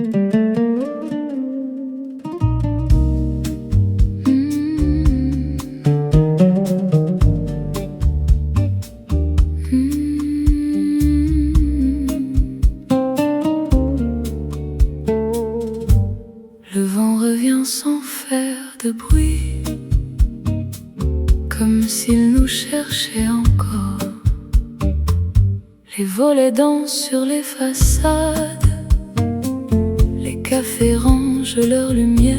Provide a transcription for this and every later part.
Le vent revient sans faire de bruit, comme s'il nous cherchait encore. Les volets dansent sur les façades, les cafés rangent leur lumière.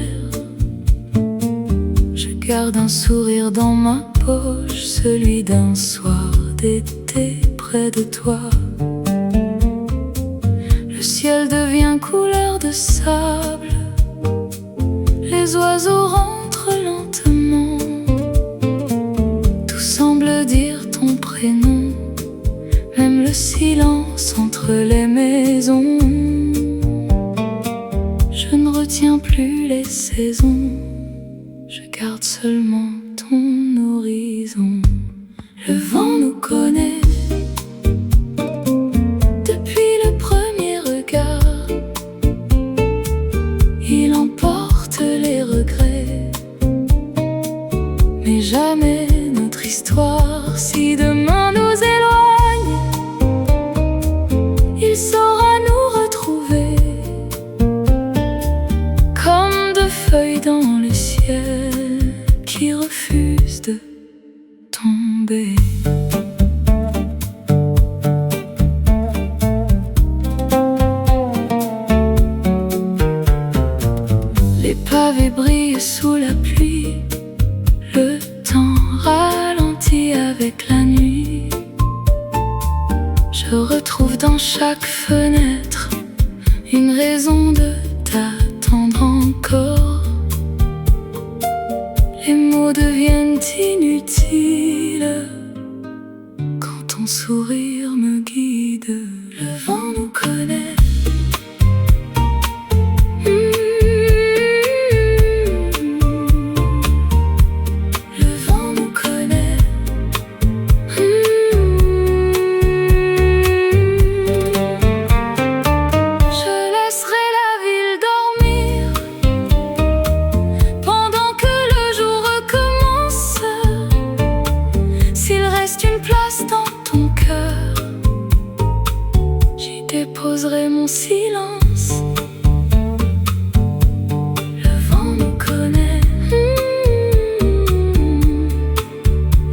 Je garde un sourire dans ma poche, celui d'un soir d'été près de toi. Le ciel devient couleur de sable, les oiseaux rentrent lentement. Tout semble dire ton prénom, même le silence entre les maisons. Je ne retiens plus les saisons, je garde seulement ton horizon. Le vent nous connaît depuis le premier regard. Il emporte les regrets, mais jamais notre histoire. Si demain nous éloigne, il saura nous retrouver, comme deux feuilles dans le ciel qui refusent de tomber. Les pavés brillent sous la pluie, le temps ralentit avec la nuit. Je retrouve dans chaque fenêtre une raison de t'attendre encore. Les mots deviennent inutiles quand ton sourire me guide. Le vent nous connaît. Déposerai mon silence. Le vent nous connaît,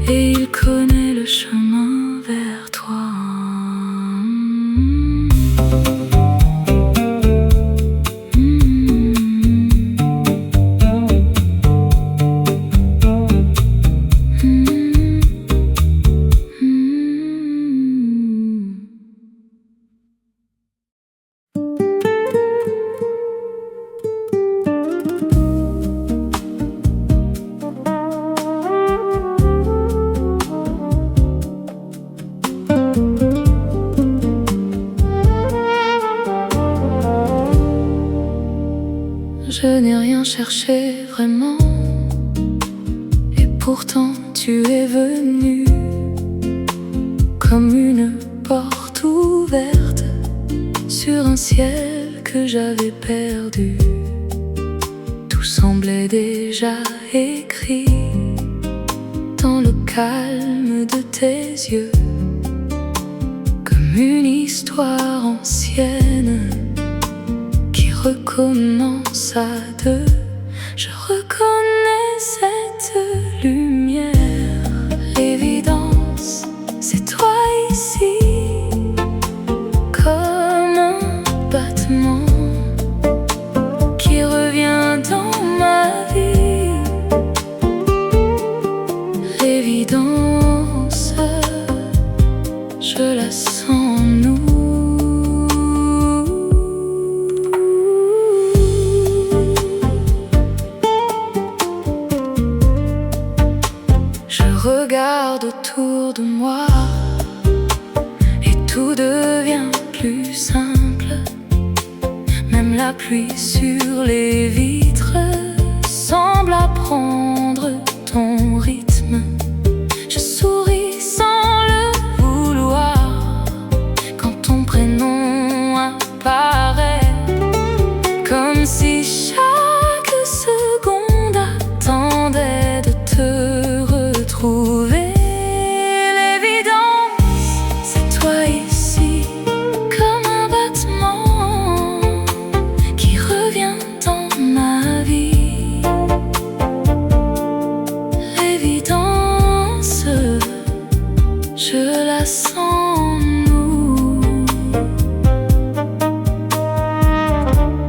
et il connaît le chemin vers toi. Je n'ai rien cherché vraiment, et pourtant tu es venu comme une porte ouverte sur un ciel que j'avais perdu. Tout semblait déjà écrit dans le calme de tes yeux, comme une histoire ancienne qui recommence à deux. Je reconnais cette lumière, l'évidence, c'est toi ici, comme un battement qui revient dans ma vie. L'évidence, je la sens en nous. Regarde autour de moi et tout devient plus simple. Même la pluie sur les vitres semble apprendre ton rythme. Je souris sans le vouloir quand ton prénom apparaît. si chaque seconde attendait de te retrouver. L'évidence, c'est toi ici, comme un battement qui revient dans ma vie. L'évidence, je la sens en nous.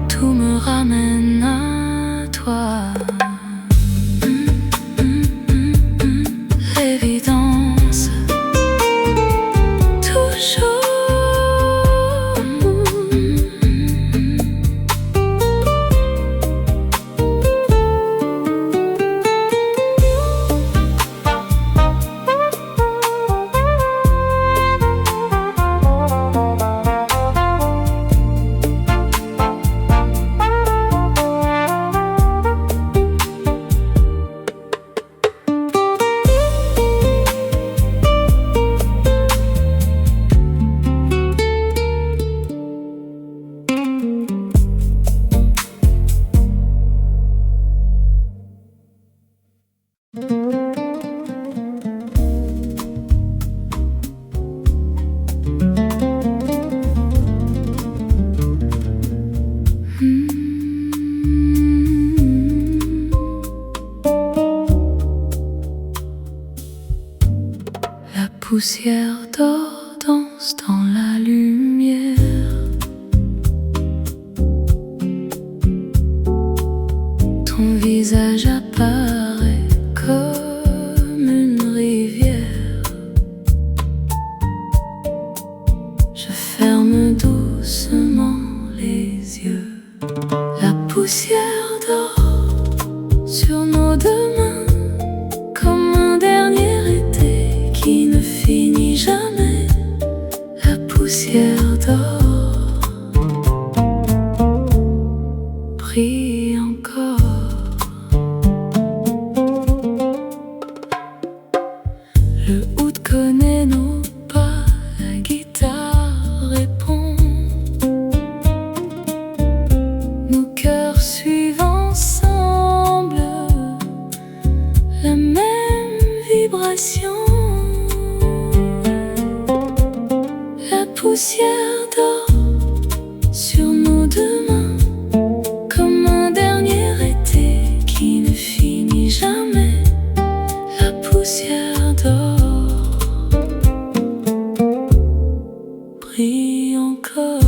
Tout me ramène à toi. L'évidence, toujours. La poussière d'or danse dans la lumière. Ton visage apparaît comme une rivière. Je ferme doucement les yeux. La poussière d'or sur nos deux mains, comme un dernier été qui ne finit jamais. La poussière d'or brille encore. Le oud connaît nos pas, la guitare répond. Nos cœurs suivent ensemble la même vibration. La poussière d'or sur nos deux mains, comme un dernier été qui ne finit jamais. La poussière d'or brille encore.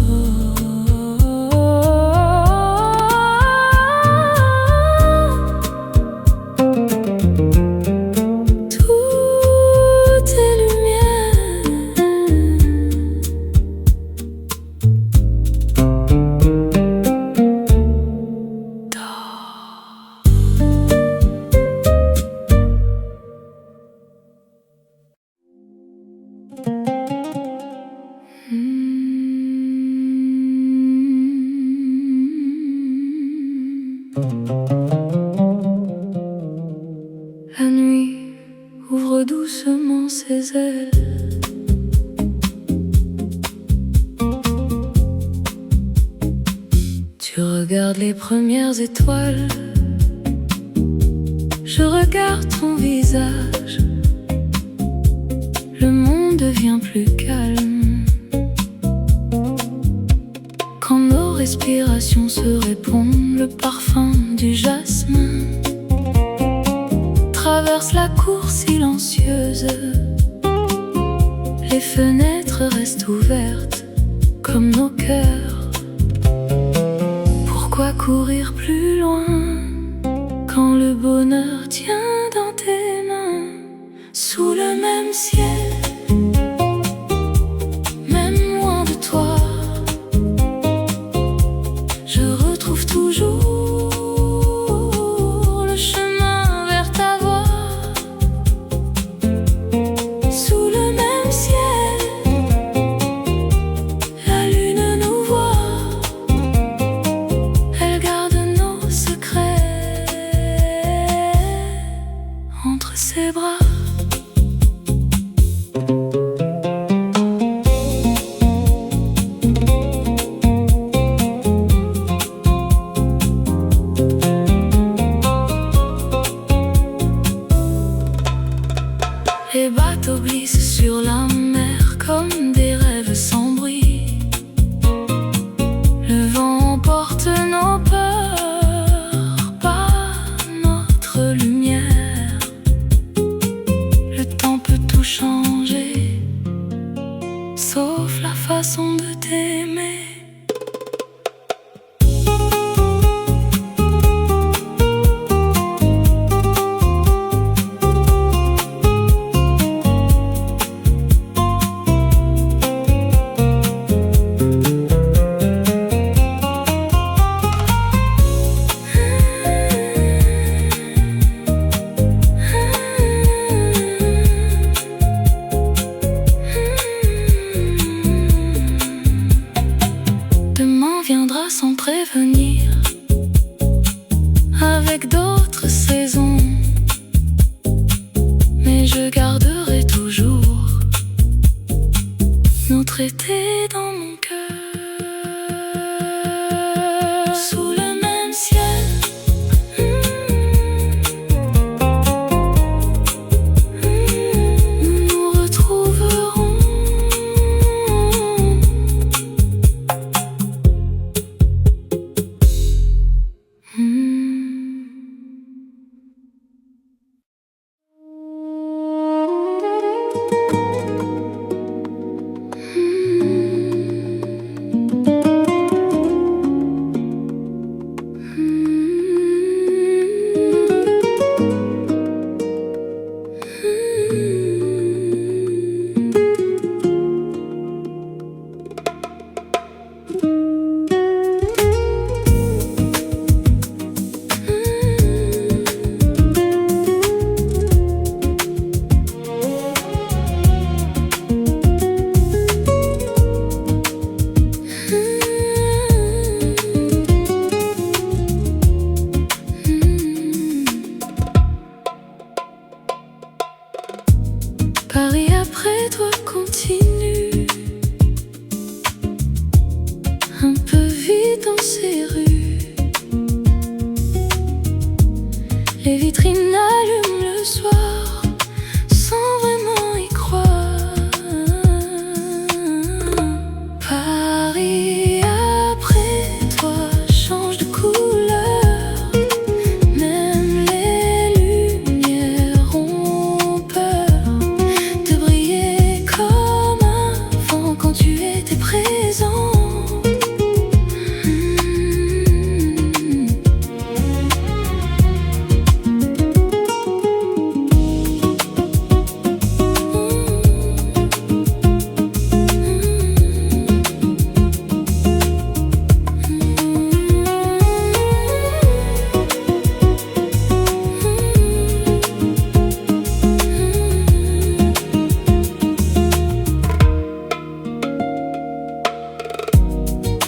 Tout est lumière. La nuit ouvre doucement ses ailes. Tu regardes les premières étoiles. Je regarde ton visage. Le monde devient plus calme quand nos respirations se répondent. Le parfum du jasmin traverse la cour silencieuse. Les fenêtres restent ouvertes comme nos cœurs. Pourquoi courir plus loin quand le bonheur tient dans tes mains? Sous le même ciel, même loin de toi, je retrouve toujours le chemin vers ta voix. Sous le même ciel, la lune nous voit. Elle garde nos secrets entre ses bras. sans prévenir, avec d'autres saisons. Mais je garderai toujours notre été dans mon cœur, sous le même ciel. Nous nous retrouverons. Paris après toi continue, un peu vide dans ces rues. Les vitrines allument le soir sans vraiment y croire. Paris après toi change de couleur, même les lumières ont peur de briller comme avant quand tu étais présent.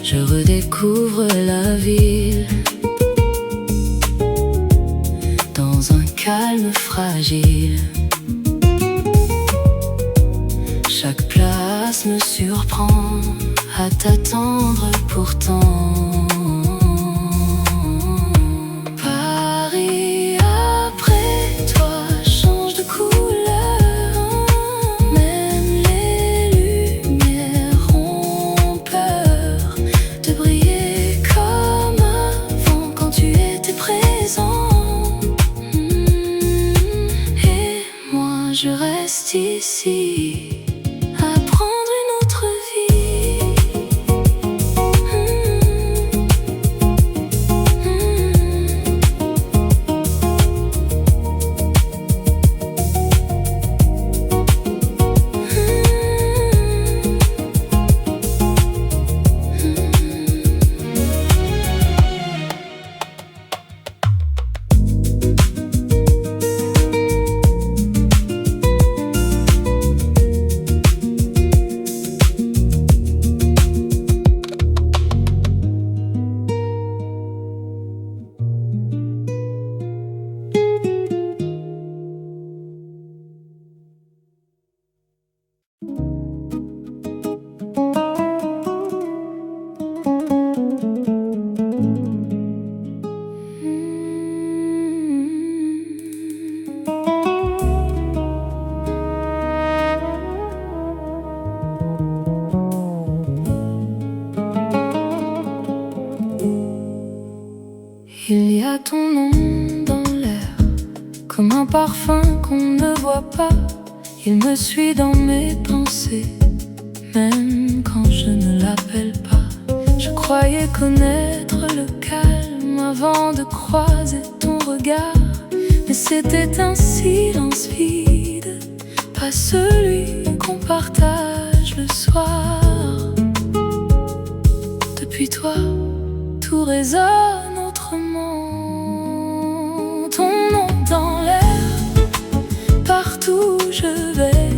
Je redécouvre la ville dans un calme fragile. Chaque place me surprend à t'attendre pourtant. Paris après toi change de couleur, même les lumières ont peur de briller comme avant quand tu étais présent. Et moi je reste ici à prendre une autre vie. Il y a ton nom dans l'air, comme un parfum qu'on ne voit pas. Il me suit dans mes pensées, même quand je ne l'appelle pas. Je croyais connaître le calme avant de croiser ton regard, mais c'était un silence vide, pas celui qu'on partage le soir. Depuis toi, tout résonne autrement. Ton nom dans l'air, partout où je vais,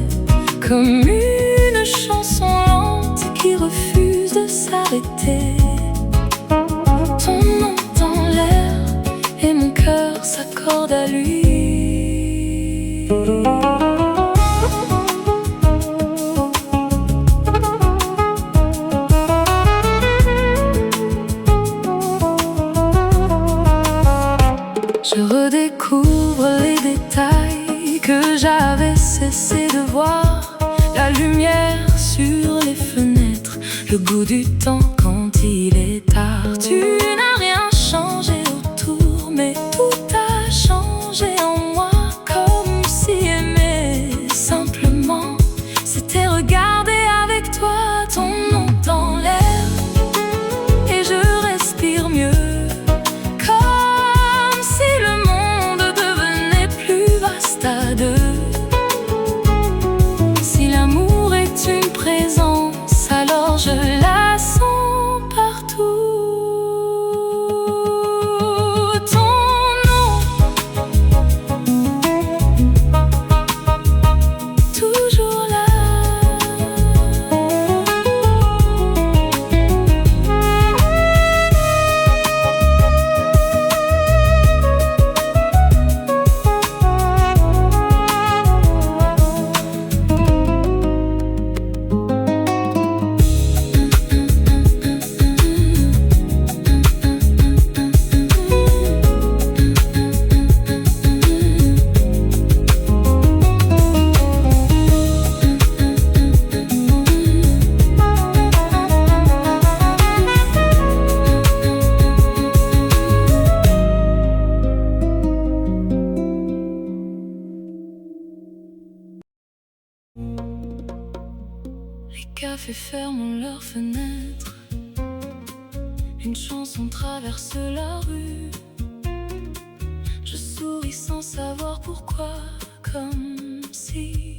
comme une chanson lente qui refuse de s'arrêter. goût du temps quand il est tard. Tu n'as rien changé autour, mais tout a changé en moi. Comme si aimer simplement, c'était regarder avec toi ton nom dans l'air. Et je respire mieux, comme si le monde devenait plus vaste à deux. Si l'amour est une présence, alors je la sens partout. Ton nom, toujours là. Les cafés ferment leurs fenêtres, une chanson traverse la rue. Je souris sans savoir pourquoi, comme si